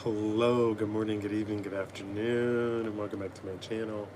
Hello, good morning, good evening, good afternoon, and welcome back to my channel.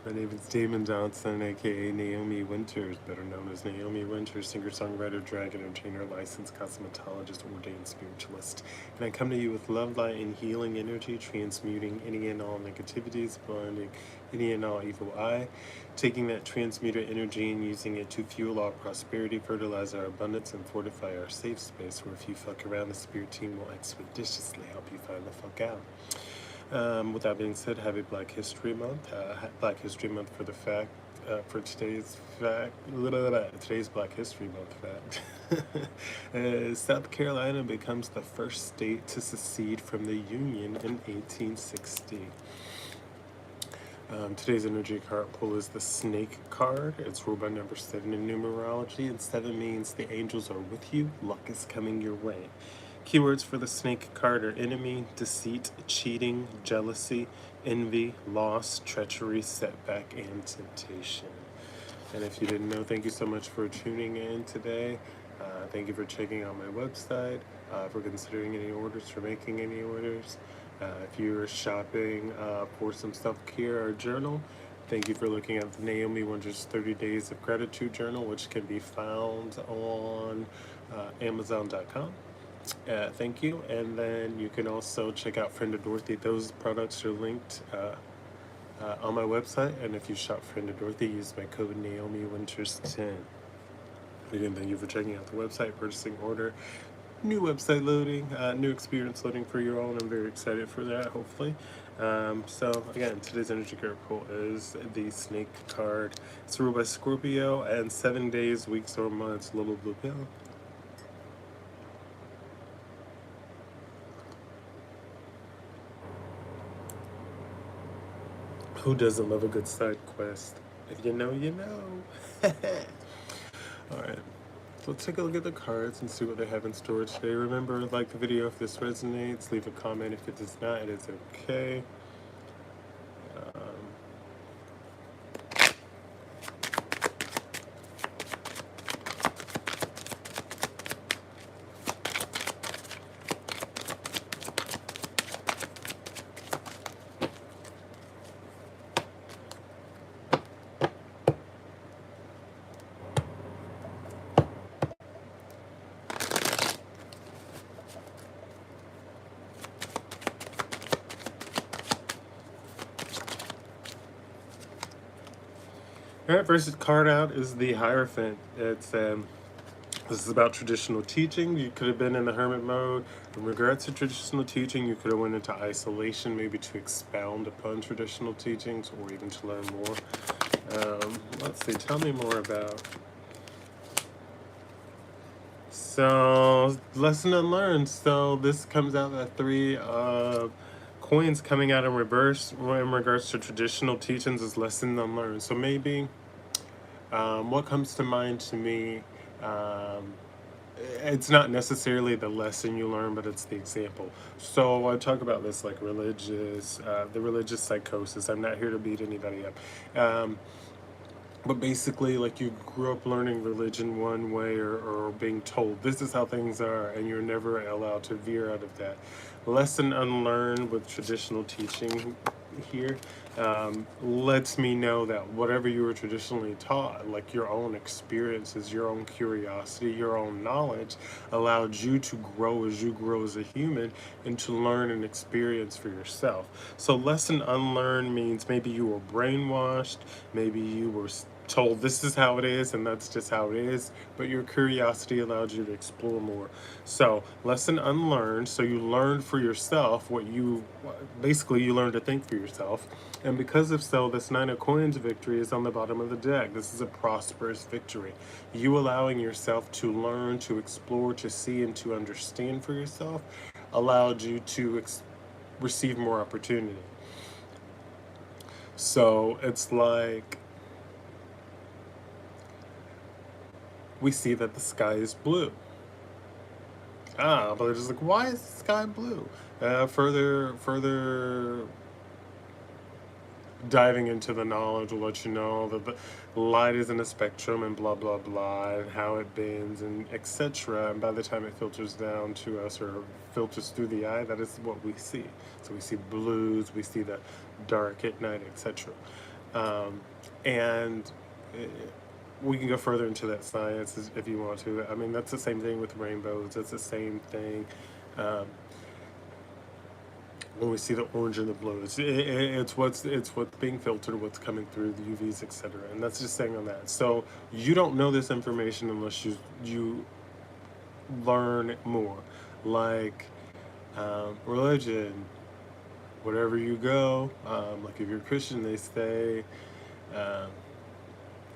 My name is Damon Johnson, aka Naomi Wynters, better known as Naomi Wynters, singer-songwriter, drag entertainer, licensed cosmetologist, ordained spiritualist. And I come to you with love, light, and healing energy, transmuting any and all negativities, blinding any and all evil eye, taking that transmuted energy and using it to fuel our prosperity, fertilize our abundance, and fortify our safe space, where if you fuck around, the spirit team will expeditiously help you find the fuck out. With that being said, happy Black History Month. Black History Month for the fact, for today's fact, today's Black History Month fact. South Carolina becomes the first state to secede from the Union in 1860. Today's energy card pull is the Snake card. It's ruled by number 7 in numerology, and 7 means the angels are with you, luck is coming your way. Keywords for the Snake card are enemy, deceit, cheating, jealousy, envy, loss, treachery, setback, and temptation. And if you didn't know, thank you so much for tuning in today. Thank you for checking out my website, for considering any orders, for making any orders. If you're shopping for some self-care or journal, thank you for looking at the Naomi Wynters 30 Days of Gratitude Journal, which can be found on Amazon.com. Thank you. And then you can also check out Friend of Dorothy. Those products are linked on my website. And if you shop Friend of Dorothy, use my code Naomi Wynters 10. Again, thank you for checking out the website, purchasing order. New website loading, new experience loading for you all, and I'm very excited for that, hopefully. So again, today's energy card pull is the Snake card. It's ruled by Scorpio, and 7 days, weeks, or months. Little blue pill. Who doesn't love a good side quest? If you know, you know. Alright, so let's take a look at the cards and see what they have in store today. Remember, like the video if this resonates, leave a comment. If it does not, it is okay. Alright, first card out is the Hierophant. It's this is about traditional teaching. You could have been in the hermit mode. In regards to traditional teaching, you could have went into isolation, maybe to expound upon traditional teachings or even to learn more. Let's see, tell me more about. So, lesson unlearned. So this comes out at 3 coins coming out in reverse in regards to traditional teachings is lesson unlearned. So maybe what comes to mind to me, it's not necessarily the lesson you learn, but it's the example. So I talk about this like the religious psychosis. I'm not here to beat anybody up. But basically, like, you grew up learning religion one way, or being told this is how things are, and you're never allowed to veer out of that. Lesson unlearned with traditional teaching here lets me know that whatever you were traditionally taught, like your own experiences, your own curiosity, your own knowledge, allowed you to grow as you grow as a human and to learn and experience for yourself. So lesson unlearned means maybe you were brainwashed, maybe you were told this is how it is and that's just how it is, but your curiosity allowed you to explore more. So lesson unlearned, so you learned for yourself what you basically you learned to think for yourself. And because of so, this 9 of coins victory is on the bottom of the deck. This is a prosperous victory. You allowing yourself to learn, to explore, to see, and to understand for yourself allowed you to receive more opportunity. So it's like we see that the sky is blue. But it's just like, why is the sky blue? Further diving into the knowledge will let you know that the light is in a spectrum and blah blah blah, and how it bends and etc. And by the time it filters down to us, or filters through the eye, that is what we see. So we see blues, we see the dark at night, etc. And we can go further into that science if you want to. I mean, that's the same thing with rainbows. It's the same thing. Um, when we see the orange and the blue, it's what's being filtered, what's coming through the UVs, etc. And that's just saying on that. So you don't know this information unless you learn more, like religion. Wherever you go, like if you're Christian, they say. Um,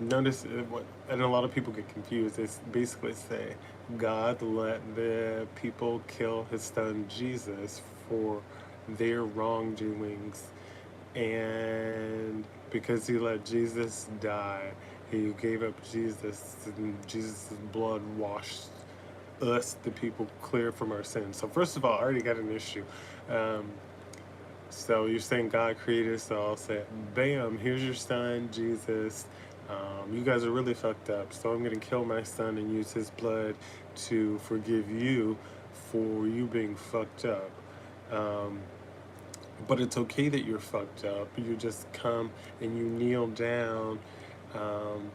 Notice what, and a lot of people get confused. They basically say God let the people kill His Son Jesus for their wrongdoings, and because He let Jesus die, He gave up Jesus, and Jesus' blood washed us, the people, clear from our sins. So first of all, I already got an issue. Um, so you're saying God created us, so I'll say, bam, here's your son, Jesus. You guys are really fucked up, so I'm going to kill my son and use his blood to forgive you for you being fucked up. Um, but it's okay that you're fucked up. You just come and you kneel down um,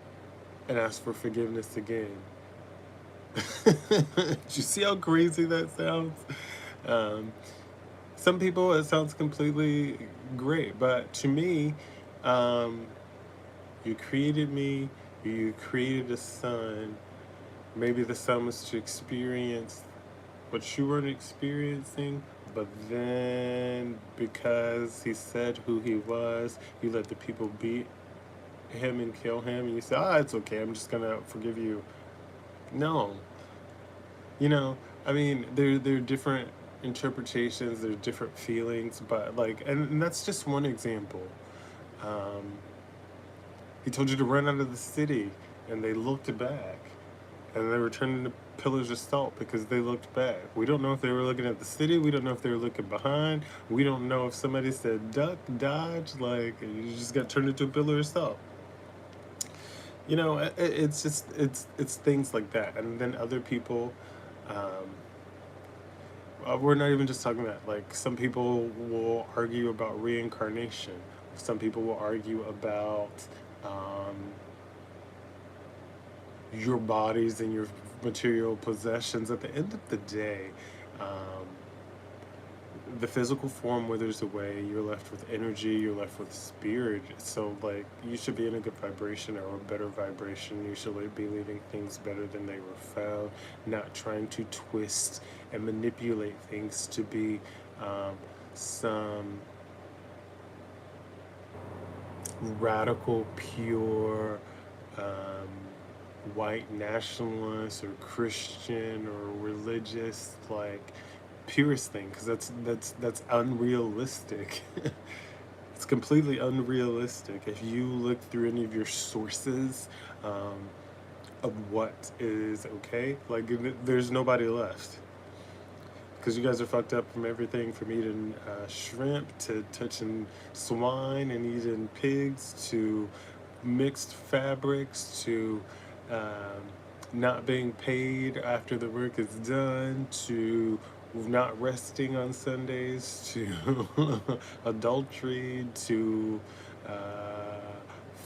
and ask for forgiveness again. Do you see how crazy that sounds? Um, some people, it sounds completely great, but to me, um, you created me, you created a son. Maybe the son was to experience what you weren't experiencing, but then because he said who he was, you let the people beat him and kill him, and you say, ah, it's okay, I'm just gonna forgive you. No. You know, I mean, there are different interpretations, there are different feelings, but like, and that's just one example. Um, he told you to run out of the city, and they looked back, and they were turned into pillars of salt because they looked back. We don't know if they were looking at the city. We don't know if they were looking behind. We don't know if somebody said duck, dodge, like, and you just got turned into a pillar of salt. You know, it's just it's things like that, and then other people. Um, we're not even just talking about, like, some people will argue about reincarnation. Some people will argue about um, your bodies and your material possessions. At the end of the day, um, the physical form withers away. You're left with energy. You're left with spirit. So, like, you should be in a good vibration or a better vibration. You should be leaving things better than they were found, not trying to twist and manipulate things to be some radical, pure, um, white nationalist or Christian or religious, like, purest thing, because that's unrealistic. It's completely unrealistic. If you look through any of your sources of what is okay, like, there's nobody left, because you guys are fucked up from everything from eating shrimp to touching swine and eating pigs to mixed fabrics to um, not being paid after the work is done to not resting on Sundays to adultery to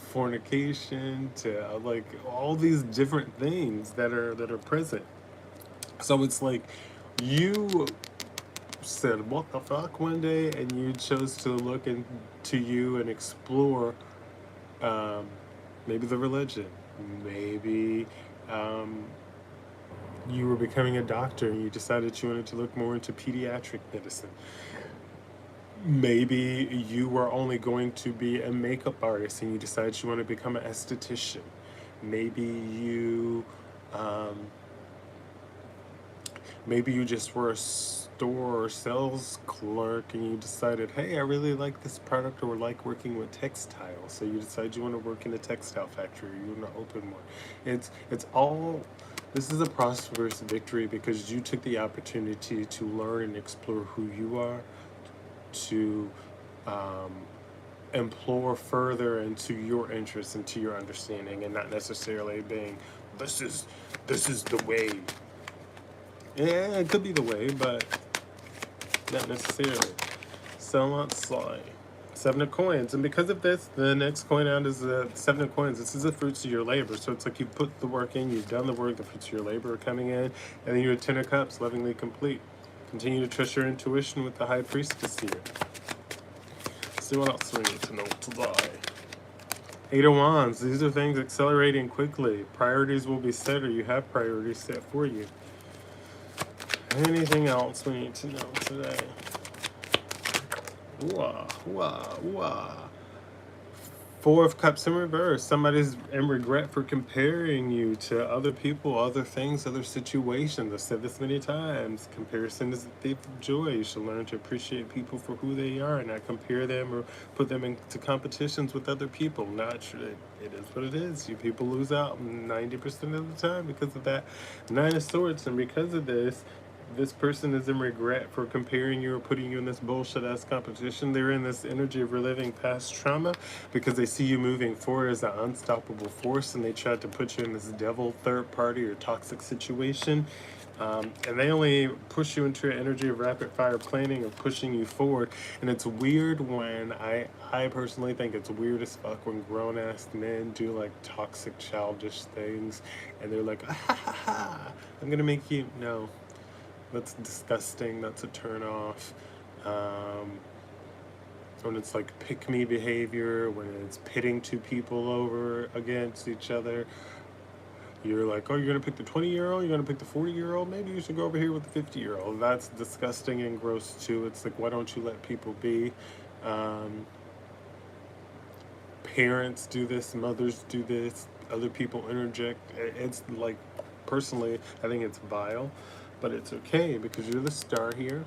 fornication to like all these different things that are present. So it's like you said what the fuck one day, and you chose to look into you and explore um, maybe the religion, maybe um, you were becoming a doctor and you decided you wanted to look more into pediatric medicine. Maybe you were only going to be a makeup artist and you decided you want to become an esthetician. Maybe you um, maybe you just were a store or sales clerk and you decided, hey, I really like this product or like working with textiles. So you decide you want to work in a textile factory or you want to open one. It's all, this is a prosperous victory because you took the opportunity to learn and explore who you are, to um, implore further into your interest, into your understanding, and not necessarily being, this is the way. Yeah, it could be the way, but not necessarily. So let's slide. Seven of coins. And because of this, the next coin out is the seven of coins. This is the fruits of your labor. So it's like you put the work in, you've done the work, the fruits of your labor are coming in, and then you're ten of cups, lovingly complete. Continue to trust your intuition with the high priestess here. See what else we need to know today. Eight of wands. These are things accelerating quickly. Priorities will be set, or you have priorities set for you. Anything else we need to know today? Wah, wah, wah. Four of cups in reverse. Somebody's in regret for comparing you to other people, other things, other situations. I've said this many times. Comparison is the thief of joy. You should learn to appreciate people for who they are and not compare them or put them into competitions with other people. Not sure. It is what it is. You people lose out 90% of the time because of that Nine of Swords. And because of this person is in regret for comparing you or putting you in this bullshit-ass competition. They're in this energy of reliving past trauma because they see you moving forward as an unstoppable force, and they tried to put you in this devil third party or toxic situation. And they only push you into an energy of rapid fire planning of pushing you forward. And it's weird when I personally think it's weird as fuck when grown-ass men do like toxic childish things and they're like, ah, ha, ha, ha, I'm gonna make you. No, that's disgusting. That's a turn off. When it's like pick me behavior, when it's pitting two people over against each other, you're like, oh, you're gonna pick the 20-year-old, you're gonna pick the 40-year-old, maybe you should go over here with the 50-year-old. That's disgusting and gross too. It's like, why don't you let people be? Parents do this, mothers do this, other people interject. It's like, personally, I think it's vile. But it's okay because you're the star here.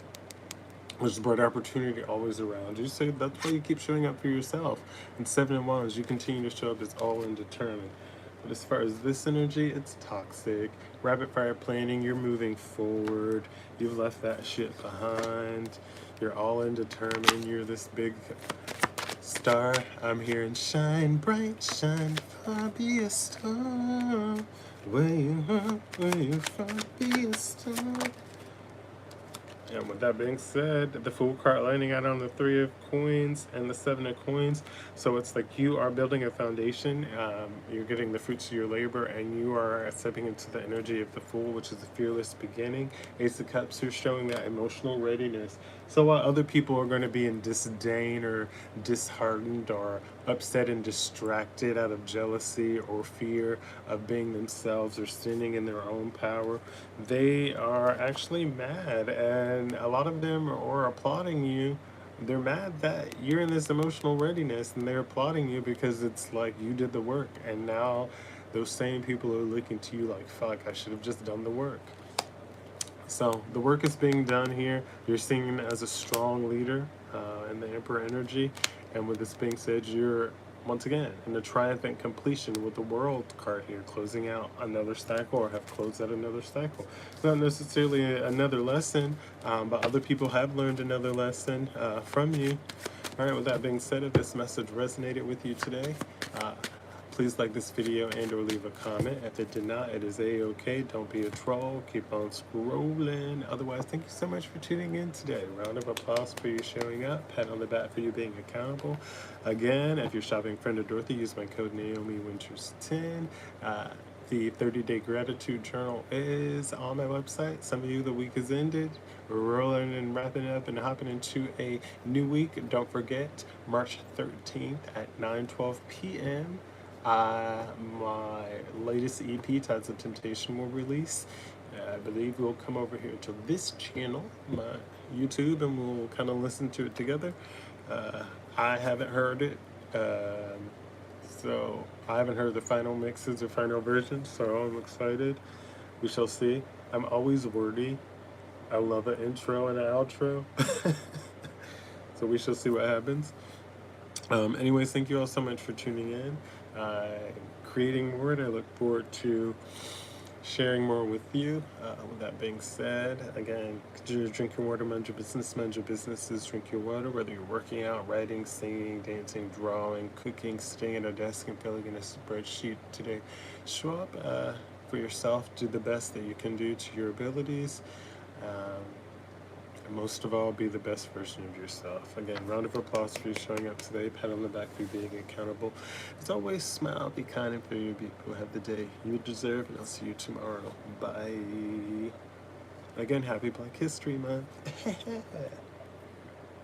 There's bright opportunity always around you. So that's why you keep showing up for yourself. And Seven of Wands, you continue to show up as all in determined. But as far as this energy, it's toxic. Rapid fire planning, you're moving forward. You've left that shit behind. You're all in determined. You're this big star. I'm here and shine bright, shine far, be a star. Where you are, where you from, be a star. And with that being said, the Fool card landing out on the Three of Coins and the Seven of Coins. So it's like you are building a foundation. You're getting the fruits of your labor, and you are stepping into the energy of the Fool, which is a fearless beginning. Ace of Cups are showing that emotional readiness. So while other people are going to be in disdain or disheartened or upset and distracted out of jealousy or fear of being themselves or standing in their own power, they are actually mad, and a lot of them are applauding you. They're mad that you're in this emotional readiness, and they're applauding you because it's like you did the work, and now those same people are looking to you like, fuck, I should have just done the work. So the work is being done here. You're seen as a strong leader in the Emperor energy. And with this being said, you're, once again, in the triumphant completion with the World card here, closing out another cycle or have closed out another cycle. Not necessarily another lesson, but other people have learned another lesson from you. All right, with that being said, if this message resonated with you today, please like this video and or leave a comment. If it did not, it is a-okay. Don't be a troll. Keep on scrolling. Otherwise, thank you so much for tuning in today. Round of applause for you showing up. Pat on the back for you being accountable. Again, if you're shopping Friend of Dorothy, use my code Naomi Wynters 10. The 30-day gratitude journal is on my website. Some of you, the week has ended. We're rolling and wrapping up and hopping into a new week. Don't forget, March 13th at 9:12 p.m. My latest EP, Tides of Temptation, will release. I believe we'll come over here to this channel, my YouTube, and we'll kind of listen to it together. I haven't heard it, so I haven't heard the final mixes or final versions, so I'm excited. We shall see. I'm always wordy. I love an intro and an outro. So we shall see what happens. Anyways, thank you all so much for tuning in. Creating more, and I look forward to sharing more with you. With that being said, again, drink your water, mind your businesses, drink your water, whether you're working out, writing, singing, dancing, drawing, cooking, staying at a desk and filling in a spreadsheet today. Show up for yourself, do the best that you can do to your abilities. Um, and most of all, be the best version of yourself. Again, round of applause for you showing up today. Pat on the back for you being accountable. As always, smile, be kind, and for your people. Have the day you deserve, and I'll see you tomorrow. Bye. Again, happy Black History Month.